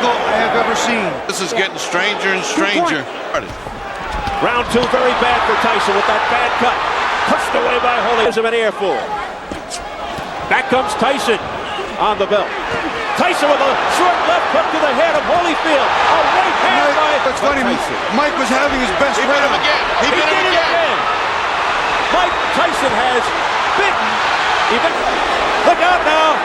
spectacle I have ever seen. This is getting stranger and stranger. Round two, very bad for Tyson with that bad cut. Pushed away by Holyfield. Gives him an earful. Back comes Tyson on the belt. Tyson with a short left hook to the head of Holyfield. A right hand by That's funny. Tyson. Mike was having his best He bit him again. He bit him again. Mike Tyson has bitten. Look out now.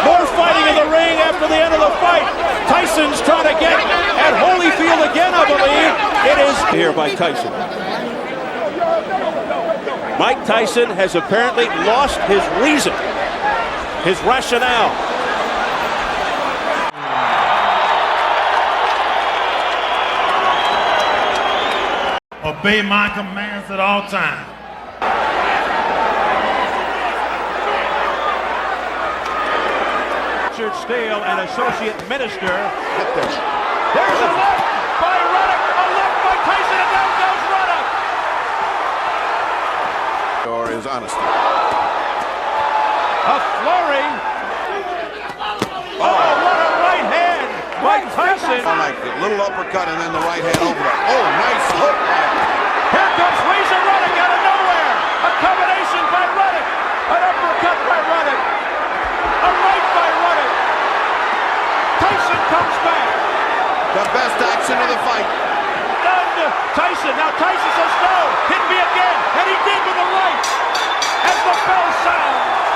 More fighting in the ring after the end of the fight. Tyson's trying to get at Holyfield again, I believe. It is here by Tyson. Mike Tyson has apparently lost his reason, his rationale. Obey my commands at all times. Richard Steele, an associate minister. There's a left by Ruddock, a left by Tyson, and down goes Ruddock. Or his honesty. A flurry. Oh, what a right hand. Mike Tyson. I like it. Little uppercut and then the right hand over it. Oh, nice hook. Here comes Razor Ruddock out of nowhere. A combination by Ruddock. An uppercut by Ruddock. A right by Ruddock. Tyson comes back. The best action of the fight. Done. Tyson. Now Tyson says no. Hit me again. And he did with the right. As the bell sounds.